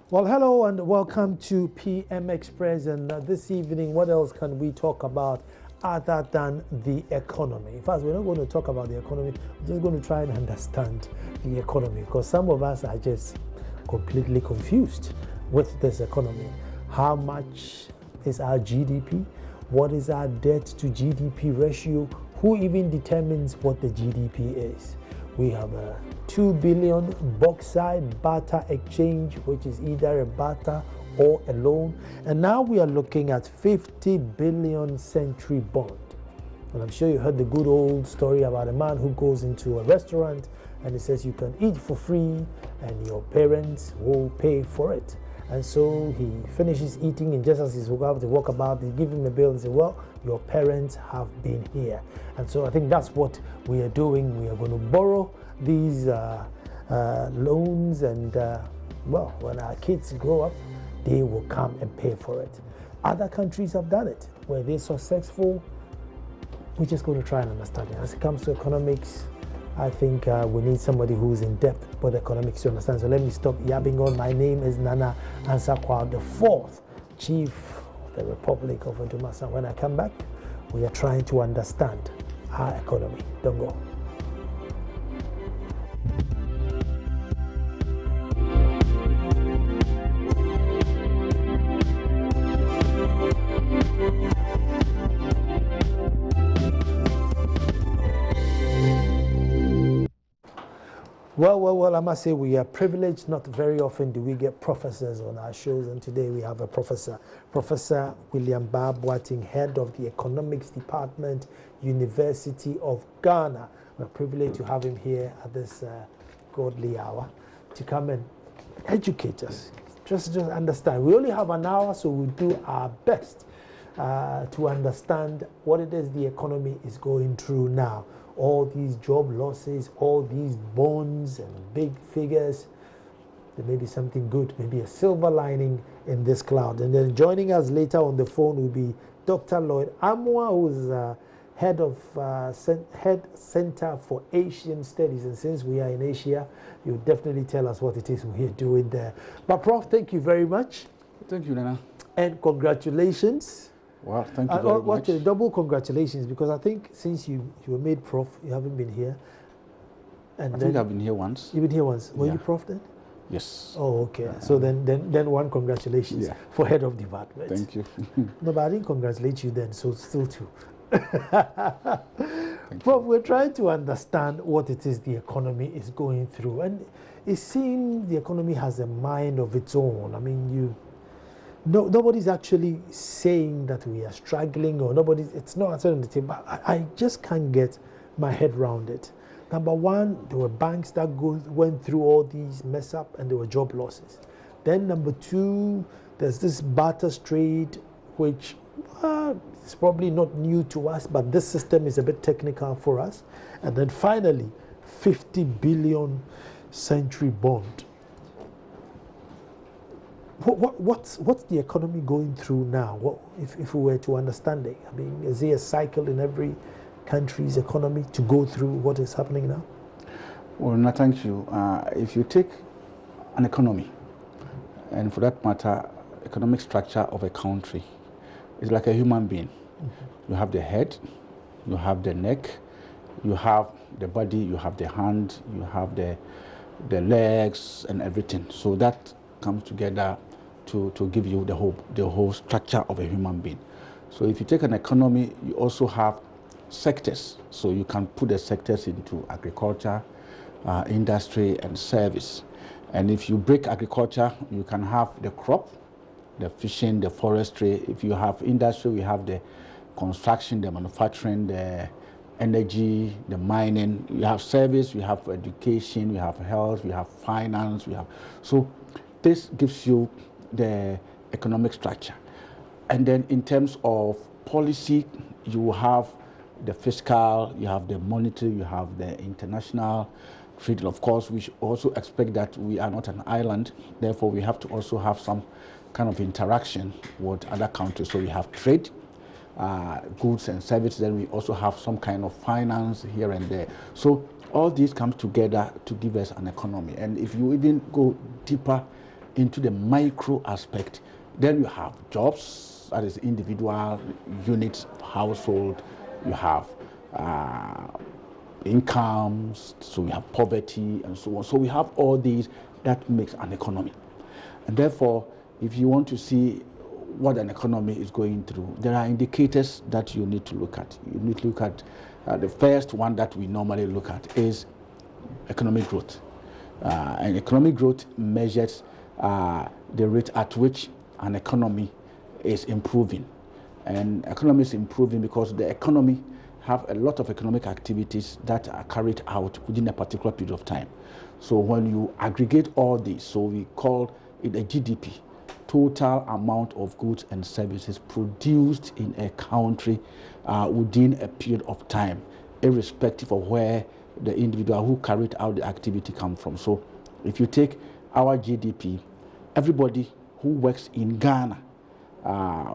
Well, hello and welcome to PM Express. And this evening, what else can we talk about other than the economy? In fact, we're not going to talk about the economy. We're just going to try and understand the economy, because some of us are just completely confused with this economy. How much is our GDP? What is our debt to GDP ratio? Who even determines what the GDP is? We have a 2 billion bauxite barter exchange, which is either a barter or a loan. And now we are looking at 50 billion century bond. And I'm sure you heard the good old story about a man who goes into a restaurant and he says you can eat for free and your parents will pay for it. And so he finishes eating, and just as he's about to walk about, they give him a bill and say, well, your parents have been here. And so I think that's what we are doing. We are going to borrow these loans, and well, when our kids grow up, they will come and pay for it. Other countries have done it. Were they successful? We're just going to try and understand it. As it comes to economics, I think we need somebody who's in depth with economics to understand. So let me stop yabbing on. My name is Nana Ansakwa, the fourth Chief of the Republic of Odumasa. When I come back, we are trying to understand our economy. Don't go. Well, I must say we are privileged. Not very often do we get professors on our shows, and today we have a professor, Professor Baah-Boateng, head of the Economics Department, University of Ghana. We're privileged to have him here at this godly hour to come and educate us. Just understand. We only have an hour, so we'll do our best to understand what it is the economy is going through now. All these job losses, all these bonds and big figures. There may be something good, maybe a silver lining in this cloud. And then joining us later on the phone will be Dr. Lloyd Amwa, who's head of Center for Asian Studies. And since we are in Asia, you'll definitely tell us what it is we're doing there. But Prof, thank you very much. Thank you, Nana. And congratulations. Wow, thank you very much. Double congratulations, because I think since you were made Prof, you haven't been here. And I think I've been here once. You've been here once. Were you Prof then? Yes. Oh, okay. So then one congratulations for head of department. Thank you. No, but I didn't congratulate you then, so still two. Prof, we're trying to understand what it is the economy is going through. And it seems the economy has a mind of its own. I mean, nobody's actually saying that we are struggling, or it's not on the table. I just can't get my head around it. Number one, there were banks that went through all these mess up, and there were job losses. Then number two, there's this barter trade, which is probably not new to us, but this system is a bit technical for us. And then finally, 50 billion century bond. What's the economy going through now? If we were to understand it? I mean, is there a cycle in every country's economy to go through what is happening now? Well, no, thank you. If you take an economy, and for that matter, economic structure of a country, it's like a human being. Mm-hmm. You have the head, you have the neck, you have the body, you have the hand, you have the legs and everything. So that comes together to give you the whole structure of a human being. So if you take an economy, you also have sectors. So you can put the sectors into agriculture, industry, and service. And if you break agriculture, you can have the crop, the fishing, the forestry. If you have industry, we have the construction, the manufacturing, the energy, the mining. You have service, we have education, we have health, we have finance, so this gives you the economic structure. And then in terms of policy, you have the fiscal, you have the monetary, you have the international trade. Of course, we should also expect that we are not an island, therefore we have to also have some kind of interaction with other countries. So we have trade, goods and services, then we also have some kind of finance here and there. So all these come together to give us an economy. And if you even go deeper into the micro aspect, then you have jobs, that is individual units, household, you have incomes, so we have poverty and so on. So we have all these that makes an economy. And therefore, if you want to see what an economy is going through, there are indicators that you need to look at. You need to look at the first one that we normally look at is economic growth. And economic growth measures the rate at which an economy is improving. And economy is improving because the economy have a lot of economic activities that are carried out within a particular period of time. So when you aggregate all these, so we call it a GDP, total amount of goods and services produced in a country within a period of time, irrespective of where the individual who carried out the activity come from. So if you take our GDP, everybody who works in Ghana,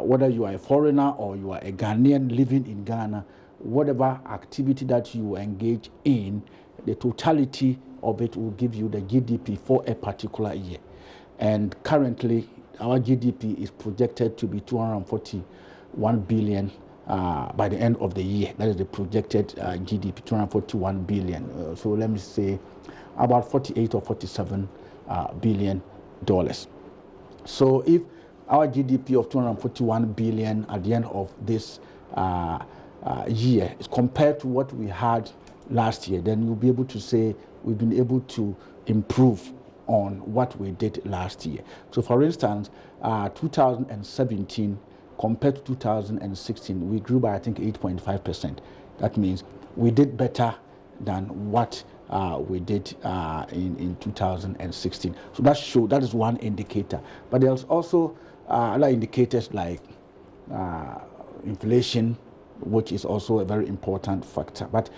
whether you are a foreigner or you are a Ghanaian living in Ghana, whatever activity that you engage in, the totality of it will give you the GDP for a particular year. And currently, our GDP is projected to be 241 billion by the end of the year. That is the projected GDP, 241 billion. So let me say about 48 or 47 billion dollars. So if our GDP of 241 billion at the end of this year is compared to what we had last year, then you'll be able to say we've been able to improve on what we did last year. So for instance, 2017 compared to 2016, we grew by I think 8.5%. That means we did better than what we did in 2016. So that is one indicator. But there's also other indicators like inflation, which is also a very important factor. But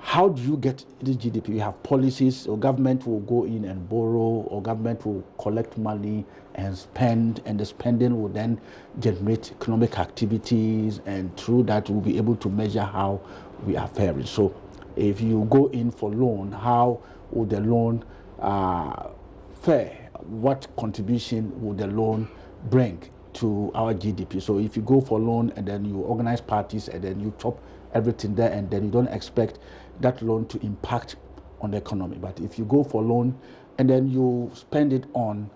how do you get this GDP? You have policies, or government will go in and borrow, or government will collect money and spend, and the spending will then generate economic activities, and through that we'll be able to measure how we are faring. So if you go in for loan, how will the loan fare? What contribution will the loan bring to our GDP? So if you go for loan and then you organize parties and then you chop everything there, and then you don't expect that loan to impact on the economy. But if you go for loan and then you spend it on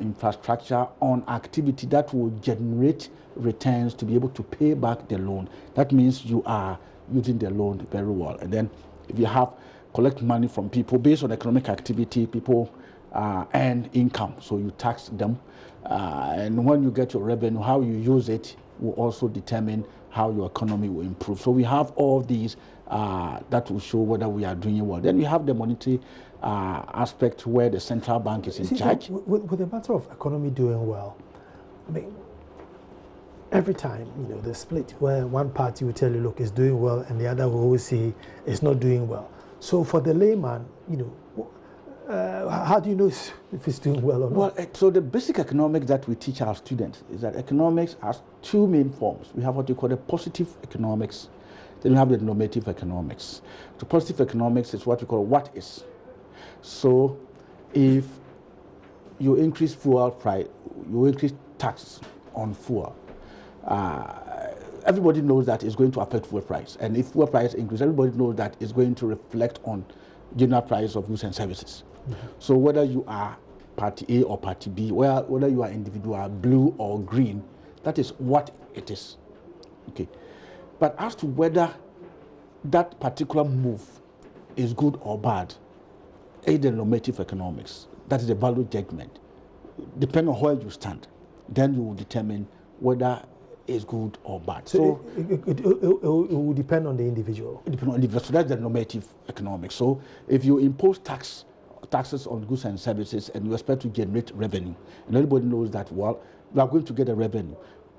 infrastructure, on activity that will generate returns to be able to pay back the loan, that means you are using the loan very well. And then if you have collect money from people based on economic activity, people earn income, so you tax them. And when you get your revenue, how you use it will also determine how your economy will improve. So we have all these that will show whether we are doing well. Then we have the monetary aspect where the central bank is in charge. With the matter of economy doing well, I mean, every time, the split where one party will tell you, look, it's doing well, and the other will always say it's not doing well. So for the layman, how do you know if it's doing well or not? Well, so the basic economics that we teach our students is that economics has two main forms. We have what we call the positive economics, then we have the normative economics. The positive economics is what we call what is. So if you increase fuel price, you increase tax on fuel, everybody knows that it's going to affect fuel price. And if fuel price increase, everybody knows that it's going to reflect on general price of goods and services. Mm-hmm. So whether you are party A or party B, whether you are individual, blue or green, that is what it is. Okay. But as to whether that particular move is good or bad, is the normative economics. That is the value judgment. Depending on where you stand, then you will determine whether it's good or bad. So it will depend on the individual. It depends on the individual. So that's the normative economics. So if you impose taxes on goods and services and you expect to generate revenue, and everybody knows that, well, we are going to get a revenue.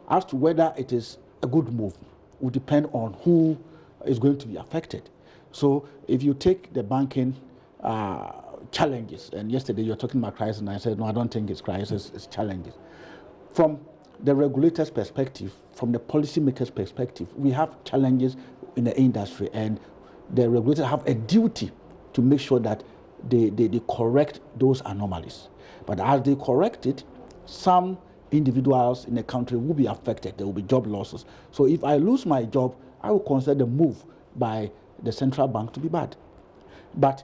As to whether it is a good move will depend on who is going to be affected. So if you take the banking challenges, and yesterday you were talking about crisis, and I said, no, I don't think it's crisis, it's challenges. From the regulator's perspective, from the policymaker's perspective, we have challenges in the industry, and the regulators have a duty to make sure that they correct those anomalies. But as they correct it, some individuals in the country will be affected. There will be job losses. So if I lose my job, I will consider the move by the central bank to be bad. But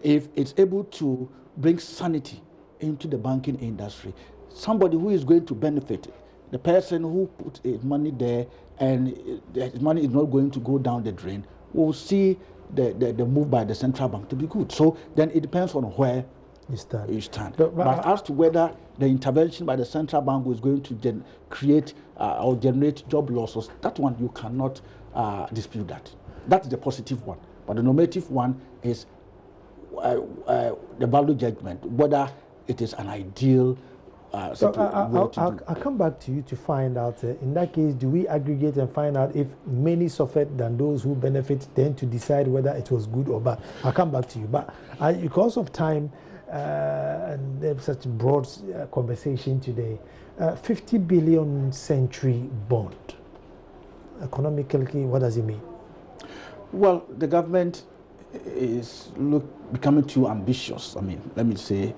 if it's able to bring sanity into the banking industry, somebody who is going to benefit, the person who put his money there and his money is not going to go down the drain, will see the move by the central bank to be good. So then it depends on where you stand. But as to whether the intervention by the central bank is going to create or generate job losses, that one you cannot dispute that. That's the positive one. But the normative one is the value judgment, whether it is an ideal I'll come back to you to find out, in that case, do we aggregate and find out if many suffered than those who benefit, then to decide whether it was good or bad? I'll come back to you. But because of time, and there's such a broad conversation today, 50 billion century bond, economically, what does it mean? Well, the government is becoming too ambitious. I mean, let me say,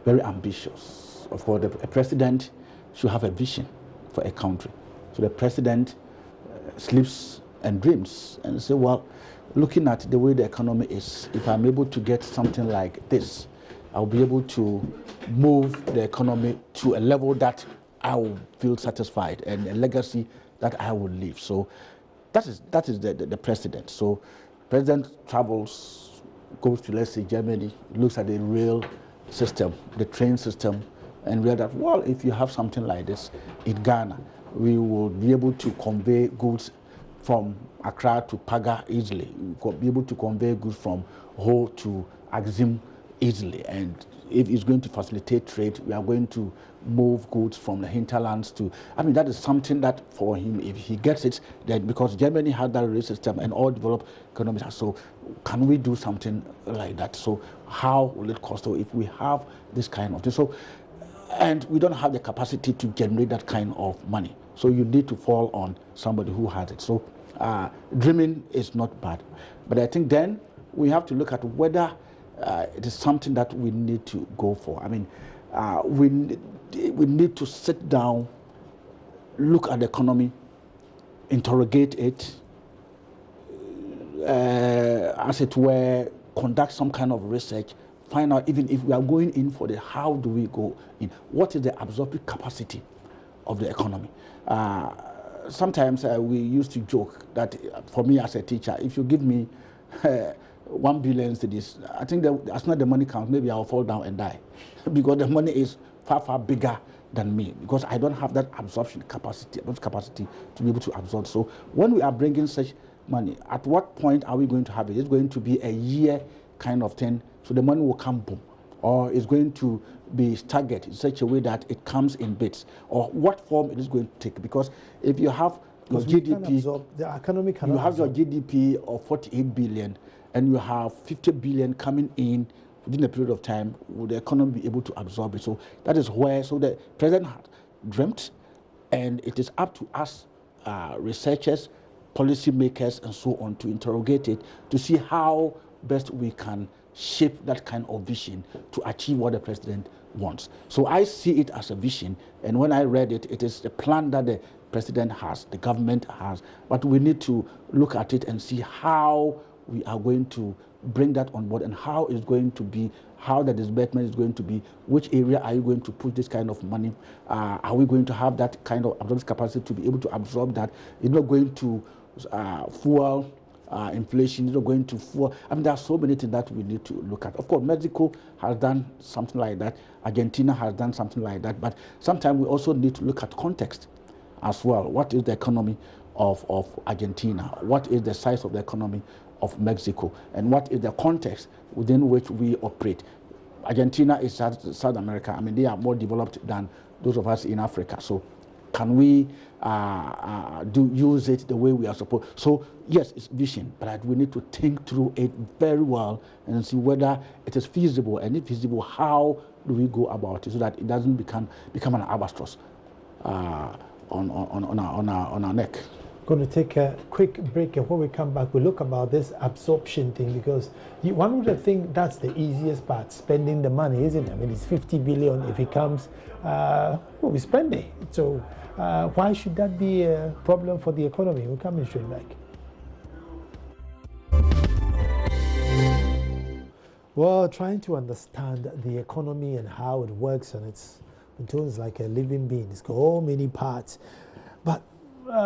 very ambitious. Of course, a president should have a vision for a country. So the president sleeps and dreams and say, well, looking at the way the economy is, if I'm able to get something like this, I'll be able to move the economy to a level that I will feel satisfied and a legacy that I will leave. So that is the president. So president travels, goes to, let's say, Germany, looks at the rail system, the train system, and realize that, well, if you have something like this in Ghana, we will be able to convey goods from Accra to Paga easily. We will be able to convey goods from Ho to Axim easily. And if it's going to facilitate trade, we are going to move goods from the hinterlands to, I mean, that is something that for him, if he gets it, then because Germany has that rail system and all developed economies, so can we do something like that? So how will it cost? So if we have this kind of thing, so, and we don't have the capacity to generate that kind of money. So you need to fall on somebody who has it. So dreaming is not bad. But I think then we have to look at whether it is something that we need to go for. I mean, we need to sit down, look at the economy, interrogate it, as it were, conduct some kind of research, find out even if we are going in for how do we go in? What is the absorptive capacity of the economy? Sometimes we used to joke that for me as a teacher, if you give me 1 billion to this, I think that as not the money counts, maybe I'll fall down and die because the money is far, far bigger than me because I don't have that absorption capacity to be able to absorb. So when we are bringing such money, at what point are we going to have it? It's going to be a year kind of thing, so the money will come boom, or it's going to be staggered in such a way that it comes in bits, or what form it is going to take. Because if you have your GDP, the economy cannot you have your GDP of 48 billion, and you have 50 billion coming in within a period of time, will the economy be able to absorb it? So that is where, so the president had dreamt, and it is up to us, researchers, policy makers, and so on, to interrogate it, to see how best we can shape that kind of vision to achieve what the president wants. So I see it as a vision, and when I read it, it is a plan that the president has, the government has, but we need to look at it and see how we are going to bring that on board and how it's going to be, how the disbursement is going to be, which area are you going to put this kind of money, are we going to have that kind of absorption capacity to be able to absorb that? It's not going to fuel inflation, is not going to fuel. I mean, there are so many things that we need to look at. Of course, Mexico has done something like that. Argentina has done something like that. But sometimes we also need to look at context as well. What is the economy of Argentina? What is the size of the economy of Mexico? And what is the context within which we operate? Argentina is South America. I mean, they are more developed than those of us in Africa. So can we use it the way we are supposed? So yes, it's vision, but we need to think through it very well and see whether it is feasible, and if feasible, how do we go about it so that it doesn't become an albatross on our neck. going to take a quick break, and when we come back, we'll look about this absorption thing, because one would think that's the easiest part, spending the money, isn't it? I mean, it's 50 billion. If it comes, we spend it. So why should that be a problem for the economy? We'll come in straight back. Well, trying to understand the economy and how it works, and it's like a living being. It's got all many parts. But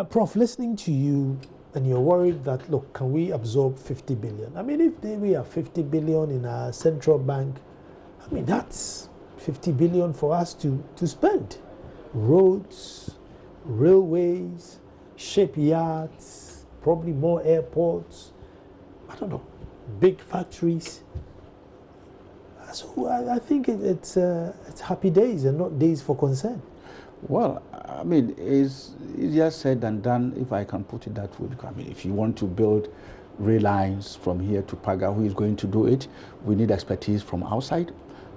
Prof, listening to you, and you're worried that, look, can we absorb 50 billion? I mean, if we have 50 billion in our central bank, I mean, that's 50 billion for us to spend. Roads, railways, shipyards, probably more airports, I don't know, big factories. So I think it's happy days and not days for concern. Well, I mean, it's easier said than done, if I can put it that way. Because, I mean, if you want to build rail lines from here to Paga, who is going to do it? We need expertise from outside.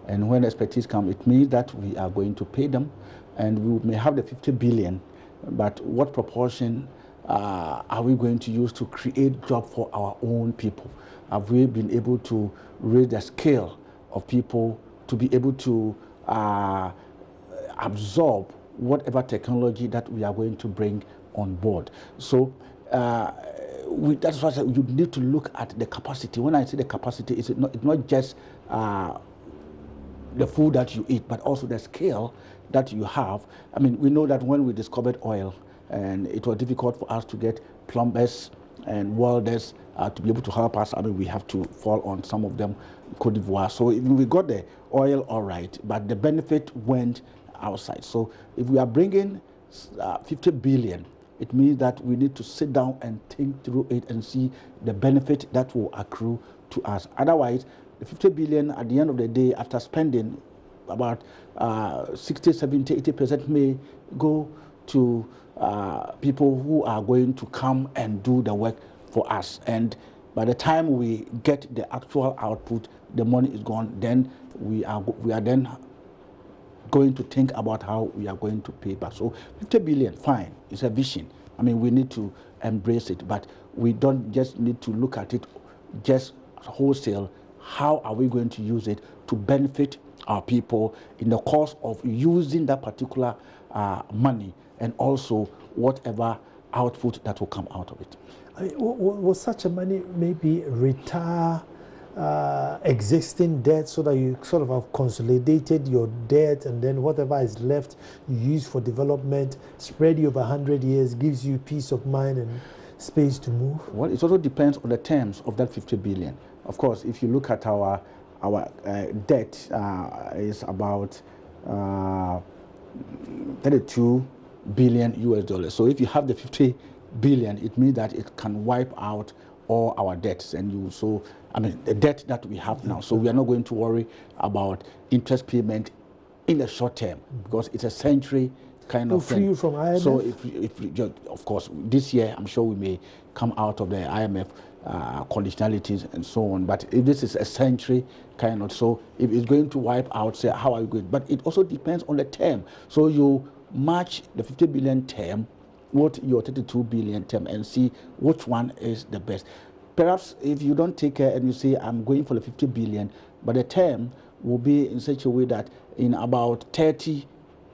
And when expertise comes, it means that we are going to pay them. And we may have the 50 billion, but what proportion are we going to use to create jobs for our own people? Have we been able to raise the scale of people to be able to absorb whatever technology that we are going to bring on board? So that's why you need to look at the capacity. When I say the capacity, it's not just the food that you eat, but also the scale that you have. I mean, we know that when we discovered oil, and it was difficult for us to get plumbers and welders to be able to help us. I mean, we have to fall on some of them, Cote d'Ivoire. So we got the oil all right, but the benefit went outside. So if we are bringing 50 billion, it means that we need to sit down and think through it and see the benefit that will accrue to us. Otherwise, the 50 billion at the end of the day, after spending about 60, 70, 80% may go to people who are going to come and do the work for us. And by the time we get the actual output, the money is gone. Then we are then going to think about how we are going to pay back. So 50 billion, fine, it's a vision. I mean, we need to embrace it, but we don't just need to look at it just wholesale. How are we going to use it to benefit our people in the course of using that particular money, and also whatever output that will come out of it? I mean, will such a money maybe retire existing debt, so that you sort of have consolidated your debt, and then whatever is left you use for development, spread you over 100 years, gives you peace of mind and space to move? Well, it also depends on the terms of that 50 billion. Of course, if you look at our debt is about 32 billion US dollars. So if you have the 50 billion, it means that it can wipe out all our debts, and I mean, the debt that we have now. So we are not going to worry about interest payment in the short term, because it's a century kind of thing. Free you from IMF? So if of course, this year I'm sure we may come out of the IMF conditionalities and so on. But if this is a century kind of, so if it's going to wipe out, say, how are you going? But it also depends on the term. So you match the 50 billion term with your 32 billion term and see which one is the best. Perhaps if you don't take care and you say, I'm going for the 50 billion, but the term will be in such a way that in about 30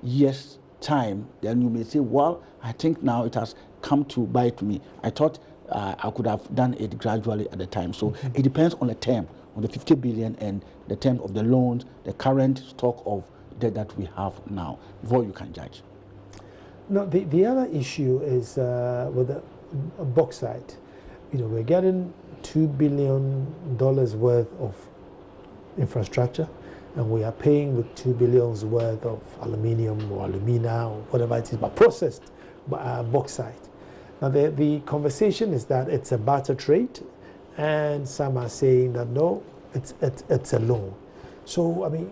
years time, then you may say, well, I think now it has come to bite me. I thought I could have done it gradually at the time. So it depends on the term, on the 50 billion and the term of the loans, the current stock of debt that we have now, before you can judge. Now, the other issue is with the bauxite. You know, we're getting $2 billion worth of infrastructure, and we are paying with $2 billion worth of aluminium or alumina or whatever it is, but processed bauxite. Now, the conversation is that it's a barter trade, and some are saying that no, it's a loan. So, I mean,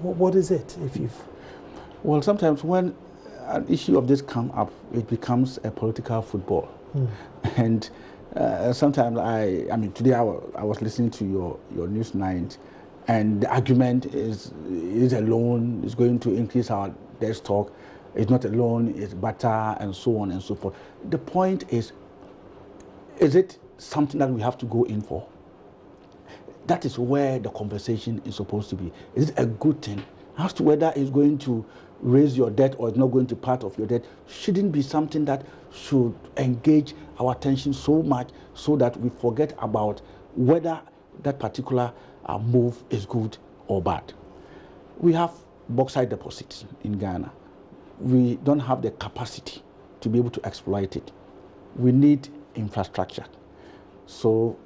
what is it? Well, sometimes when an issue of this comes up, it becomes a political football. And sometimes I mean, today I was listening to your News 9, and the argument is a loan is going to increase our debt stock. It's not a loan, it's barter, and so on and so forth. The point is it something that we have to go in for? That is where the conversation is supposed to be. Is it a good thing? As to whether it's going to raise your debt or it's not going to part of your debt, shouldn't be something that should engage our attention so much so that we forget about whether that particular move is good or bad. We have bauxite deposits in Ghana. We don't have the capacity to be able to exploit it. We need infrastructure. So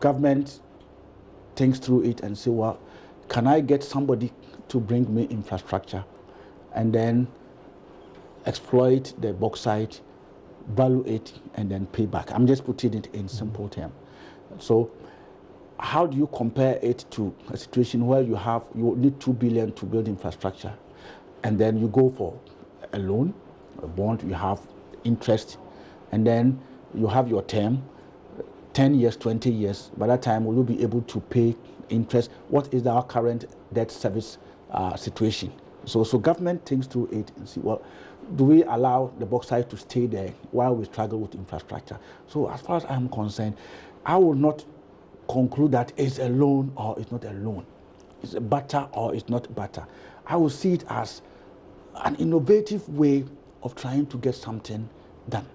government thinks through it and say, well, can I get somebody to bring me infrastructure and then exploit the bauxite, value it, and then pay back? I'm just putting it in simple terms. So how do you compare it to a situation where you need 2 billion to build infrastructure, and then you go for a loan, a bond, you have interest, and then you have your term, 10 years, 20 years. By that time, will you be able to pay interest? What is our current debt service situation? So government thinks through it and see, well, do we allow the bauxite to stay there while we struggle with infrastructure? So as far as I'm concerned, I will not conclude that it's a loan or it's not a loan. It's a barter or it's not barter. I will see it as an innovative way of trying to get something done.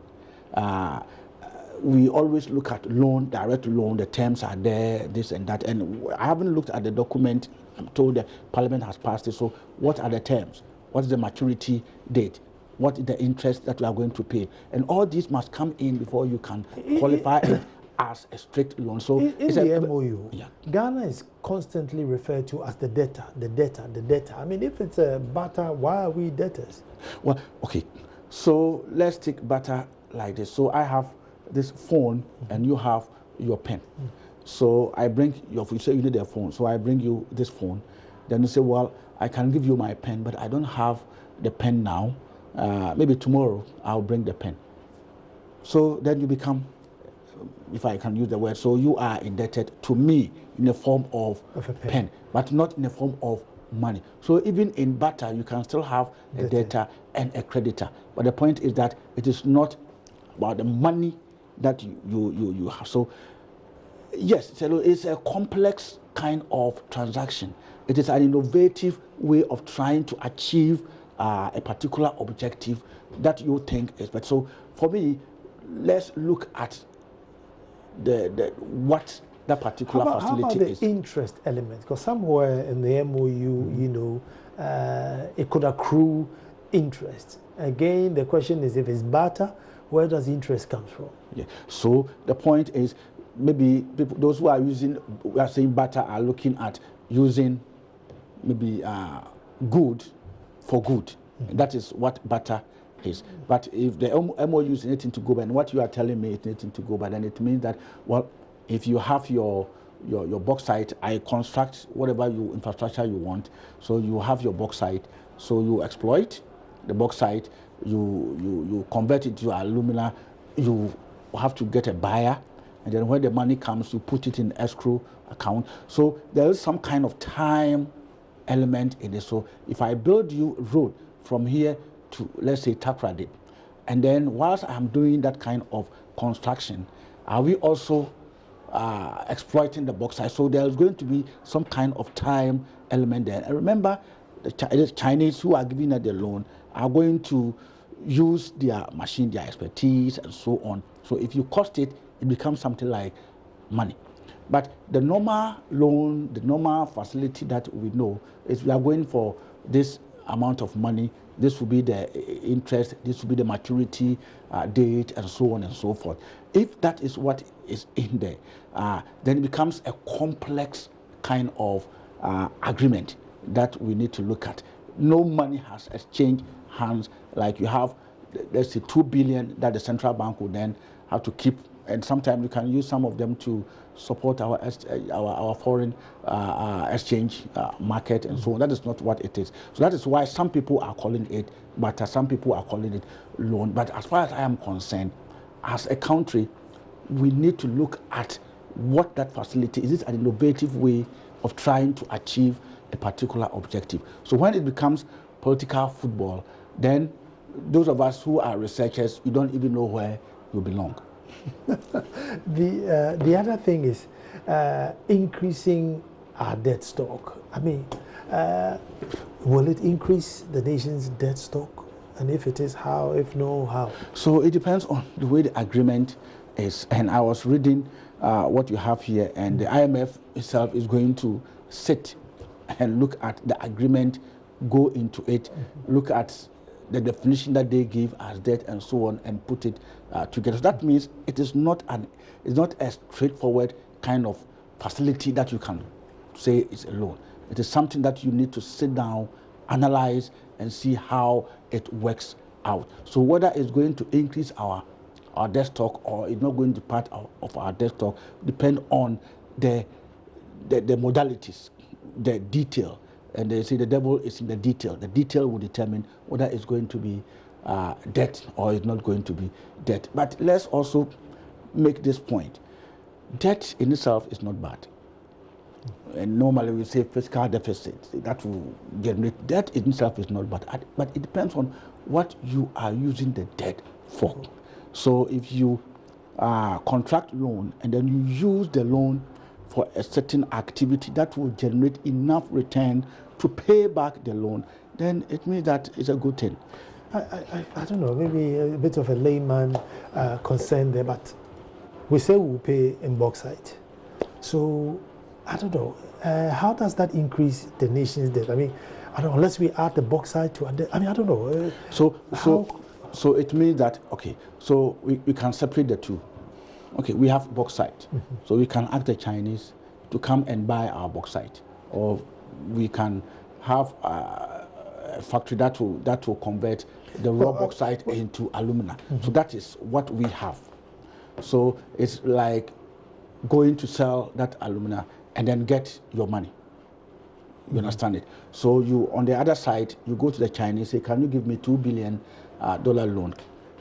We always look at loan, direct loan, the terms are there, this and that. And I haven't looked at the document. I'm told that Parliament has passed it. So what are the terms? What is the maturity date? What is the interest that we are going to pay? And all these must come in before you can qualify it as a strict loan. So in the MOU, yeah, Ghana is constantly referred to as the debtor, the debtor, the debtor. I mean, if it's a barter, why are we debtors? Well, okay. So let's take barter like this. So I have this phone and you have your pen. So I bring you say you need a phone. So I bring you this phone. Then you say, well, I can give you my pen, but I don't have the pen now. Maybe tomorrow I'll bring the pen. So then you become, if I can use the word, so you are indebted to me in the form of a pen, but not in the form of money. So even in barter, you can still have a debtor and a creditor. But the point is that it is not about the money that you have. So yes, it's a complex kind of transaction. It is an innovative way of trying to achieve a particular objective that you think is better. So for me, let's look at what that particular facility how about the is. Interest element, because somewhere in the MOU, you know, it could accrue interest. Again, the question is, if it's barter, where does interest come from? Yeah. So the point is, maybe people, those who are saying barter, are looking at using maybe good for good. That is what barter is. But if the MOU is anything to go by, and what you are telling me is anything to go by, then it means that, well, if you have your bauxite, I construct whatever infrastructure you want. So you have your bauxite, so you exploit the bauxite, you convert it to alumina, you have to get a buyer, and then when the money comes, you put it in escrow account. So there is some kind of time element in it. So if I build you road from here to, let's say, Takrady, and then whilst I'm doing that kind of construction, are we also exploiting the bauxite? So there's going to be some kind of time element there. And remember, the Chinese who are giving us the loan are going to use their machine, their expertise, and so on. So if you cost it, it becomes something like money. But the normal loan, the normal facility that we know is we are going for this amount of money, this will be the interest, this will be the maturity date, and so on and so forth. If that is what is in there, then it becomes a complex kind of agreement that we need to look at. No money has exchanged hands, like you have, let's say, 2 billion that the central bank will then have to keep, and sometimes you can use some of them to support our foreign exchange market and so on. That is not what it is. So that is why some people are calling it barter, some people are calling it loan. But as far as I am concerned, as a country, we need to look at what that facility is. Is it an innovative way of trying to achieve a particular objective? So when it becomes political football, then those of us who are researchers, you don't even know where you belong. The other thing is increasing our debt stock. I mean, will it increase the nation's debt stock? And if it is, how? If no, how? So it depends on the way the agreement is. And I was reading what you have here, and the IMF itself is going to sit and look at the agreement, go into it, look at the definition that they give as debt and so on, and put it together. So that means it is not a straightforward kind of facility that you can say is a loan. It is something that you need to sit down, analyze, and see how it works out. So whether it's going to increase our debt stock or it's not going to be part of our debt stock depend on the modalities, the detail. And they say the devil is in the detail. The detail will determine whether it's going to be debt or it's not going to be debt. But let's also make this point. Debt in itself is not bad. And normally we say fiscal deficit, that will generate debt in itself is not bad. But it depends on what you are using the debt for. So if you contract loan and then you use the loan for a certain activity that will generate enough return to pay back the loan, then it means that it's a good thing. I don't know, maybe a bit of a layman concern there, but we say we'll pay in bauxite. So I don't know, how does that increase the nation's debt? I mean, I don't know, unless we add the bauxite to our debt. I mean, I don't know. So it means that, okay, so we can separate the two. Okay, we have bauxite. So we can ask the Chinese to come and buy our bauxite. Or we can have a factory that will convert the raw bauxite into alumina. So that is what we have. So it's like going to sell that alumina and then get your money. You understand it? So you, on the other side, you go to the Chinese, say, can you give me $2 billion loan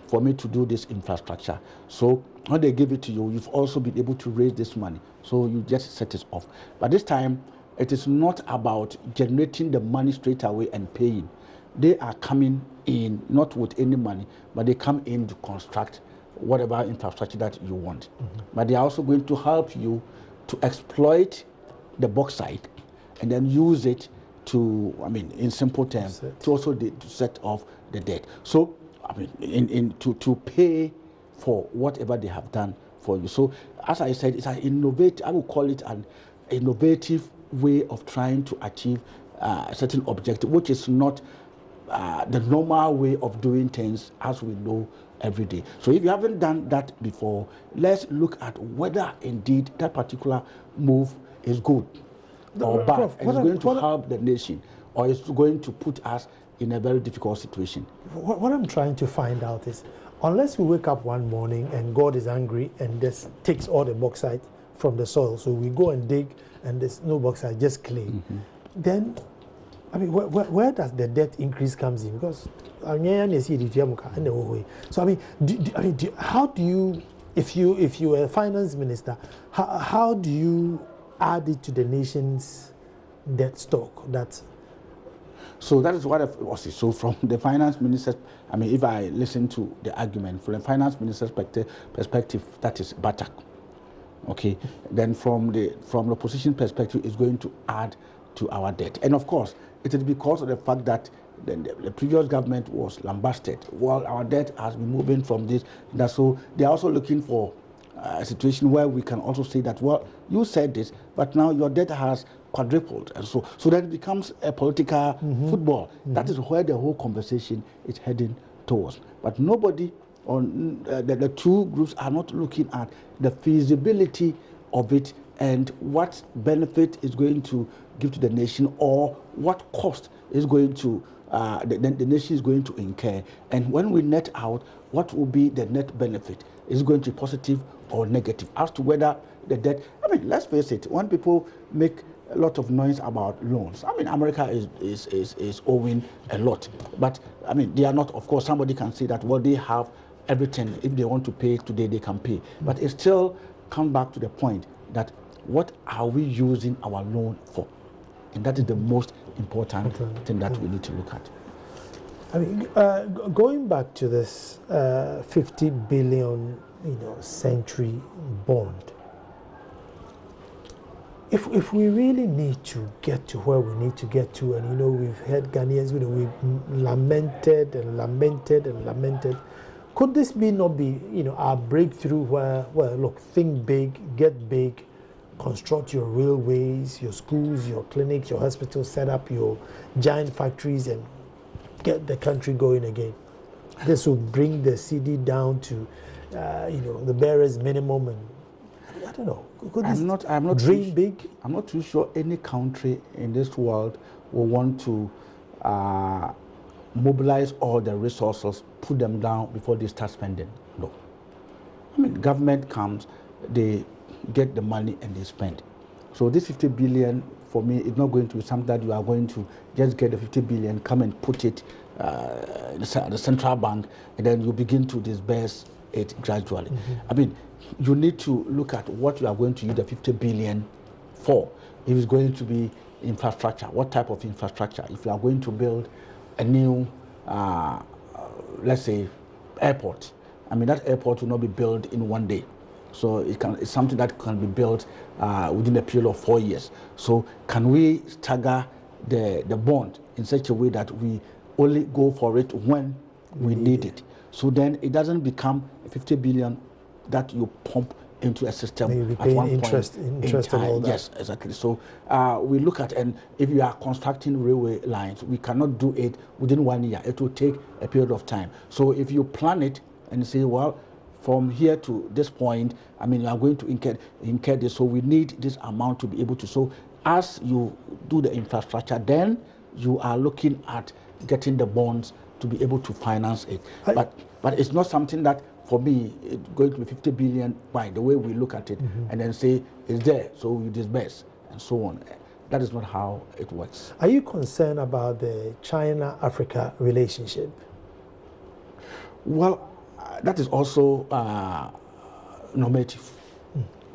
for me to do this infrastructure? So when they give it to you, you've also been able to raise this money. So you just set it off. But this time, it is not about generating the money straight away and paying. They are coming in, not with any money, but they come in to construct whatever infrastructure that you want. But they are also going to help you to exploit the bauxite and then use it to, I mean, in simple terms, to also to set off the debt. So, I mean, to pay for whatever they have done for you. So, as I said, it's an innovative, I would call it an innovative way of trying to achieve a certain objective, which is not the normal way of doing things as we know every day. So if you haven't done that before, let's look at whether indeed that particular move is good or bad, and it's going to help the nation, or it's going to put us in a very difficult situation. What I'm trying to find out is, unless we wake up one morning and God is angry and just takes all the bauxite from the soil, so we go and dig and there's no bauxite, just clay, then, I mean, where does the debt increase comes in? Because so I mean, how do you, if you are a finance minister, how do you add it to the nation's debt stock? So that is what I was. So from the finance minister, I mean, if I listen to the argument from the finance minister's perspective, that is barter. Okay. Then from the opposition perspective, it's going to add to our debt. And of course, it is because of the fact that the previous government was lambasted. Well, our debt has been moving from this. So they are also looking for a situation where we can also say that, well, you said this, but now your debt has quadrupled. And so then it becomes a political football. That is where the whole conversation is heading towards. But nobody on the two groups are not looking at the feasibility of it and what benefit is going to give to the nation, or what cost is going to the nation is going to incur. And when we net out, what will be the net benefit? Is it going to be positive or negative? As to whether the debt, I mean, let's face it, when people make a lot of noise about loans, I mean, America is owing a lot. But, I mean, they are not, of course, somebody can say that, well, they have everything. If they want to pay today, they can pay. But it still comes back to the point that what are we using our loan for? And that is the most important thing that we need to look at. I mean, going back to this 50 billion, century bond, if we really need to get to where we need to get to, and we've heard Ghanaians, we've lamented and lamented and lamented, could this not be our breakthrough where, well, look, think big, get big, construct your railways, your schools, your clinics, your hospitals, set up your giant factories and get the country going again? This will bring the CD down to the barest minimum, and I don't know. Could this I'm not dream big? I'm not too sure any country in this world will want to mobilize all the resources, put them down before they start spending. No. I mean, government comes, they get the money and they spend. So this 50 billion for me is not going to be something that you are going to just get the 50 billion, come and put it in the central bank, and then you begin to disburse it gradually. I mean, you need to look at what you are going to use the 50 billion for. If it's going to be infrastructure, what type of infrastructure? If you are going to build a new, let's say, airport, I mean, that airport will not be built in one day. So it's something that can be built within a period of 4 years. So can we stagger the bond in such a way that we only go for it when we need it? So then it doesn't become 50 billion that you pump into a system at one interest point in time. And all that. Yes, exactly. So we look at, and if you are constructing railway lines, we cannot do it within 1 year. It will take a period of time. So if you plan it and say, well, from here to this point, I mean, you are going to incur this, so we need this amount to be able to. So as you do the infrastructure, then you are looking at getting the bonds to be able to finance it. But it's not something that, for me, it's going to be 50 billion by the way we look at it, and then say it's there, so we disburse and so on. That is not how it works. Are you concerned about the China-Africa relationship? Well, that is also normative.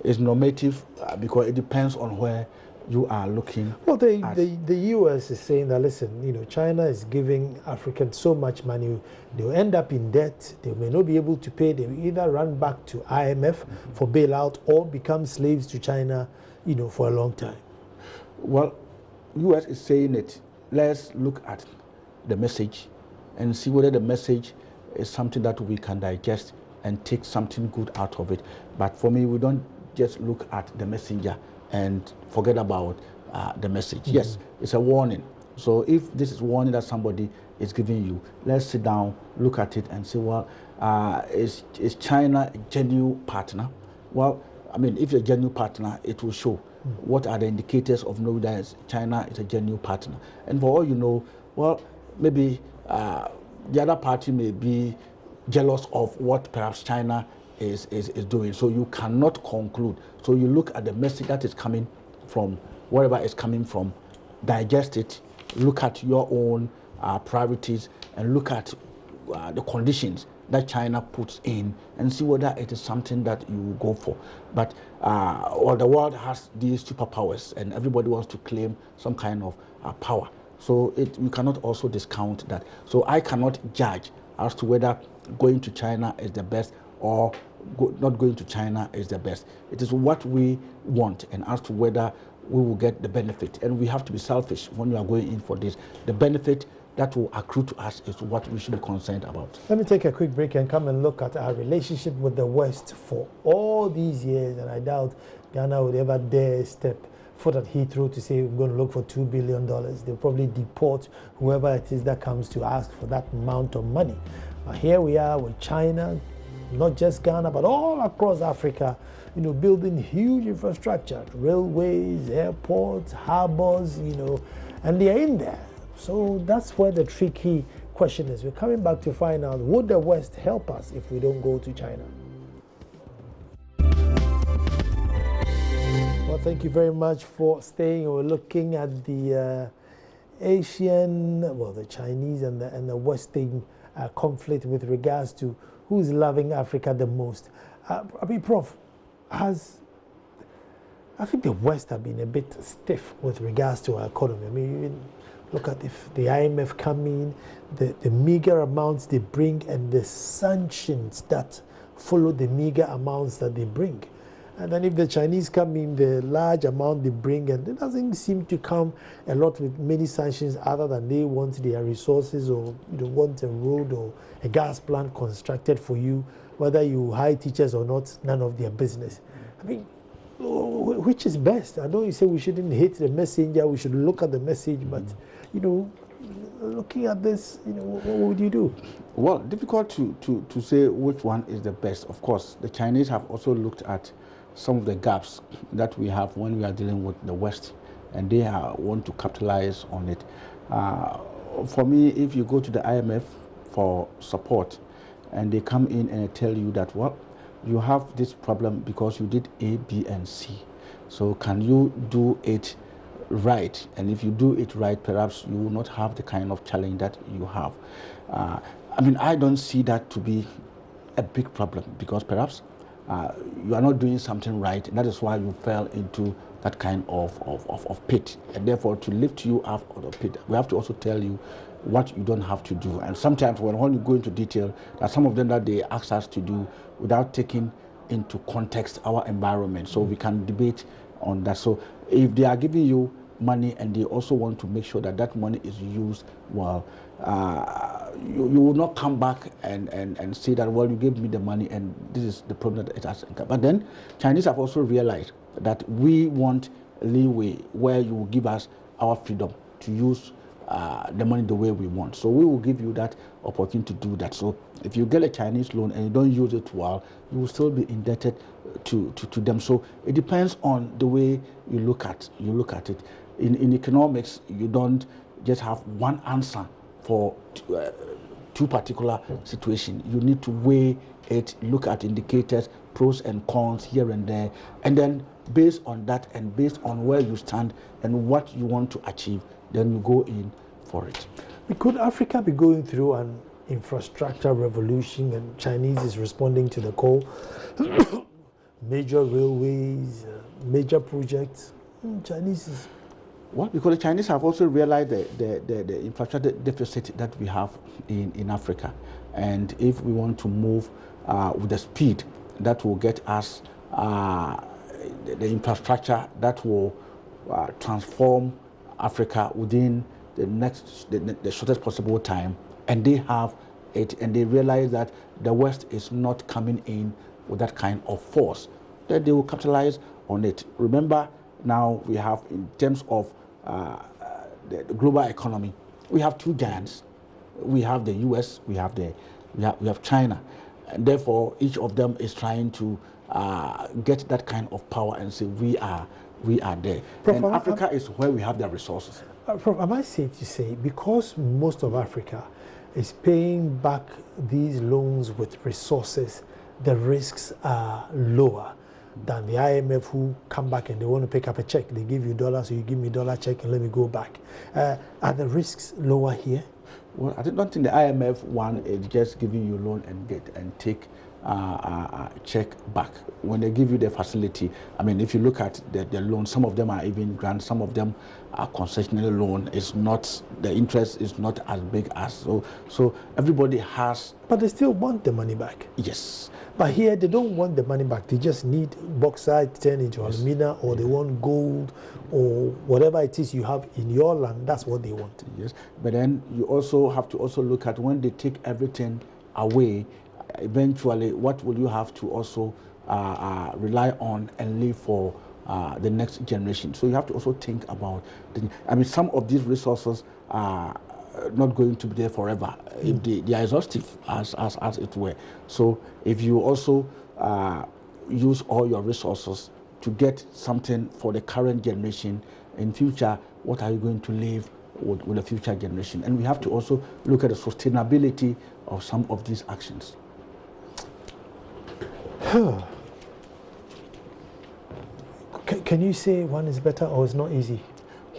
It's normative because it depends on where you are looking. Well, the U.S. is saying that, listen, China is giving Africans so much money, they'll end up in debt, they may not be able to pay, they will either run back to IMF for bailout or become slaves to China, for a long time. Well, U.S. is saying it. Let's look at the message and see whether the message is something that we can digest and take something good out of it. But for me, we don't just look at the messenger and forget about the message. Yes, it's a warning. So if this is warning that somebody is giving you, let's sit down, look at it and say, well, is China a genuine partner? Well, I mean, if it's a genuine partner, it will show. What are the indicators of knowing that China is a genuine partner? And for all you know, well, maybe the other party may be jealous of what perhaps China is doing. So you cannot conclude. So you look at the message that is coming from wherever it's coming from, digest it, look at your own priorities, and look at the conditions that China puts in, and see whether it is something that you go for. But well, the world has these superpowers, and everybody wants to claim some kind of power. So you cannot also discount that. So I cannot judge as to whether going to China is the best or not going to China is the best. It is what we want, and as to whether we will get the benefit. And we have to be selfish when we are going in for this. The benefit that will accrue to us is what we should be concerned about. Let me take a quick break and come and look at our relationship with the West for all these years, and I doubt Ghana would ever dare step foot at Heathrow to say we're going to look for $2 billion. They'll probably deport whoever it is that comes to ask for that amount of money. But here we are with China, not just Ghana, but all across Africa, building huge infrastructure, railways, airports, harbors, and they're in there. So that's where the tricky question is. We're coming back to find out, would the West help us if we don't go to China? Well, thank you very much for staying. We're looking at the the Chinese and the Western conflict with regards to who's loving Africa the most. I mean, Prof, I think the West have been a bit stiff with regards to our economy. I mean, Look at if the IMF come in, the meager amounts they bring and the sanctions that follow the meager amounts that they bring. And then if the Chinese come in, the large amount they bring, and it doesn't seem to come a lot with many sanctions other than they want their resources, or want a road or a gas plant constructed for you, whether you hire teachers or not, none of their business. I mean, which is best? I know you say we shouldn't hate the messenger, we should look at the message, but looking at this, what would you do? Well, difficult to say which one is the best. Of course, the Chinese have also looked at some of the gaps that we have when we are dealing with the West, and they want to capitalize on it. For me, if you go to the IMF for support, and they come in and tell you that, well, you have this problem because you did A, B, and C. So can you do it right? And if you do it right, perhaps you will not have the kind of challenge that you have. I mean, I don't see that to be a big problem, because perhaps you are not doing something right, and that is why you fell into that kind of pit. And therefore, to lift you out of the pit, we have to also tell you what you don't have to do. And sometimes when you go into detail, there are some of them that they ask us to do without taking into context our environment. So we can debate on that. So if they are giving you money and they also want to make sure that that money is used well, you will not come back and say that, well, you gave me the money and this is the problem that it has. But then Chinese have also realized that we want leeway where you will give us our freedom to use the money the way we want. So we will give you that opportunity to do that. So if you get a Chinese loan and you don't use it well, you will still be indebted to them. So it depends on the way you look at it. In economics, you don't just have one answer for two particular situations. You need to weigh it, look at indicators, pros and cons here and there, and then based on that and based on where you stand and what you want to achieve, then you go in for it. Could Africa be going through an infrastructure revolution, and Chinese is responding to the call? Major railways, major projects. Chinese is... Well, because the Chinese have also realized the infrastructure deficit that we have in Africa. And if we want to move with the speed that will get us the infrastructure that will transform Africa within the shortest possible time, and they have it, and they realize that the West is not coming in with that kind of force, then they will capitalize on it. Remember, now we have, in terms of the global economy, we have two giants. We have the US, we have China, and therefore each of them is trying to get that kind of power and say we are there. Prof, and Africa is where we have the resources. Prof, am I safe to say, because most of Africa is paying back these loans with resources, the risks are lower than the IMF, who come back and they want to pick up a check. They give you dollars, so you give me dollar check and let me go back. Are the risks lower here? Well, I don't think the IMF one is just giving you loan and take check back. When they give you the facility, I mean, if you look at the loan, some of them are even grants, some of them are concessional loan. It's not, the interest is not as big as, so everybody has. But they still want the money back. Yes. But here they don't want the money back. They just need bauxite turned into alumina, or they want gold, or whatever it is you have in your land. That's what they want. Yes. But then you also have to also look at, when they take everything away, eventually what will you have to also rely on and leave for the next generation? So you have to also think about I mean, some of these resources are not going to be there forever. They are exhaustive, as it were. So if you also use all your resources to get something for the current generation, in future, what are you going to leave with the future generation? And we have to also look at the sustainability of some of these actions. Can you say one is better, or it's not easy?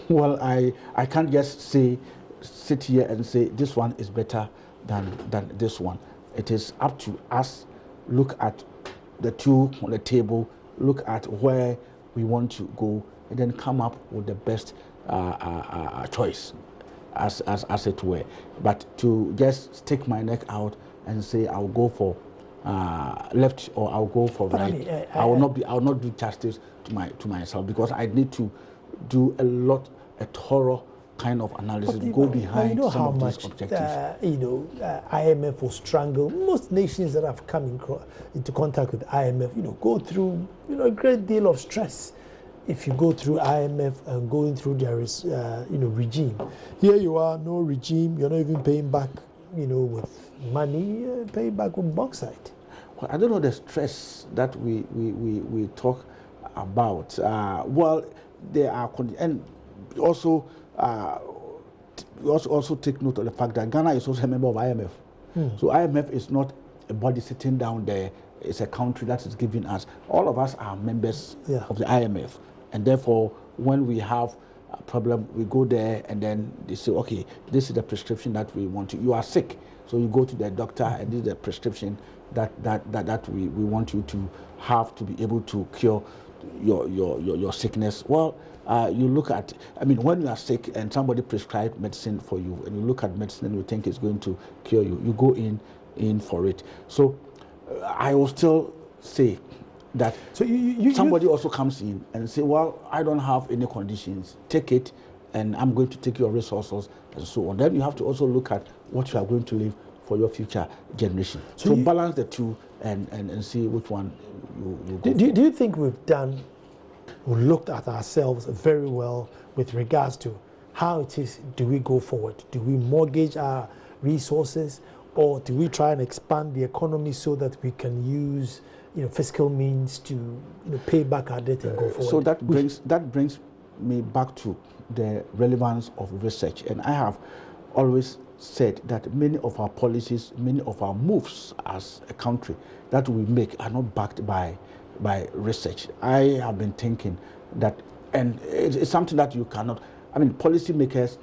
Well, I can't just sit here and say this one is better than this one. It is up to us. Look at the two on the table, look at where we want to go, and then come up with the best choice. as it were. But to just stick my neck out and say I'll go for left or I'll go for right, I will not do justice to myself, because I need to do a thorough kind of analysis, go behind some of these objectives. IMF will strangle most nations that have come into contact with IMF. Go through a great deal of stress. If you go through IMF and going through their regime, here you are, no regime. You're not even paying back, with money. Paying back with bauxite. Well, I don't know the stress that we talk about. Well, there are, and also also take note of the fact that Ghana is also a member of IMF. So IMF is not a body sitting down there. It's a country that is giving us. All of us are members of the IMF. And therefore, when we have a problem, we go there and then they say, okay, this is the prescription that we want you. You are sick. So you go to the doctor and this is the prescription that we want you to have to be able to cure your sickness. Well, you look at, when you are sick and somebody prescribed medicine for you, and you look at medicine and you think it's going to cure you, you go in for it. So I will still say that somebody also comes in and say, well, I don't have any conditions, take it, and I'm going to take your resources and so on. Then you have to also look at what you are going to leave for your future generation. So balance the two and see which one you go for. Do you think we've looked at ourselves very well with regards to how it is, do we go forward? Do we mortgage our resources, or do we try and expand the economy so that we can use fiscal means to pay back our debt and go forward? So that brings me back to the relevance of research. And I have always said that many of our policies, many of our moves as a country that we make are not backed by research. I have been thinking that, and it's something that you cannot, policymakers,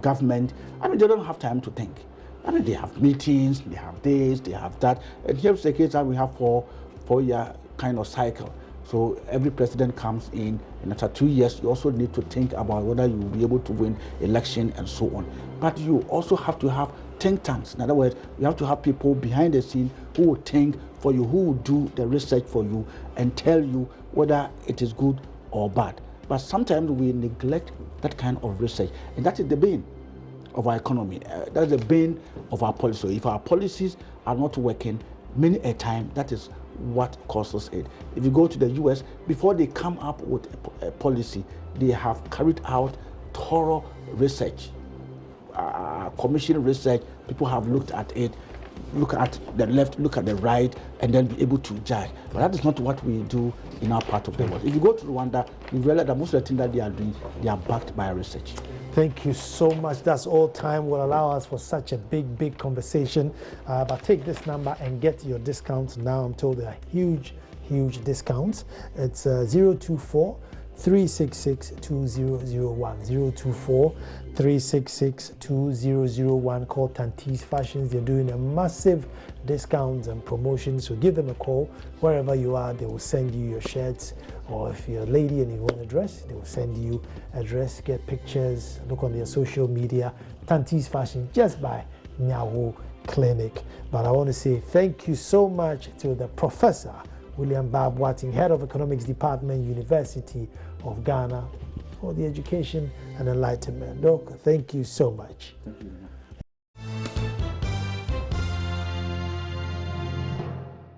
government, they don't have time to think. They have meetings, they have this, they have that. And here's the case that we have four-year kind of cycle. So every president comes in, and after 2 years, you also need to think about whether you will be able to win election and so on. But you also have to have think tanks. In other words, you have to have people behind the scene who will think for you, who will do the research for you and tell you whether it is good or bad. But sometimes we neglect that kind of research, and that is the bane of our economy. That's the bane of our policy. So if our policies are not working, many a time that is what causes it. If you go to the US, before they come up with a policy, they have carried out thorough research, commission research. People have looked at it, look at the left, look at the right, and then be able to judge. But that is not what we do in our part of the world. If you go to Rwanda, you realize that most of the things that they are doing, they are backed by research. Thank you so much. That's all time will allow us for such a big conversation. But take this number and get your discounts now. I'm told there are huge discounts. It's 024 366 2001. 024 366 2001. Call Tantis Fashions. They're doing a massive discounts and promotions. So give them a call. Wherever you are, they will send you your shirts. Or if you're a lady and you want a dress, they will send you a dress, get pictures, look on their social media. Tantis Fashion, just by Nyawo Clinic. But I want to say thank you so much to the Professor William Baah-Boateng, Head of Economics Department, University of Ghana, for the education and enlightenment. Doc, thank you so much. Thank you.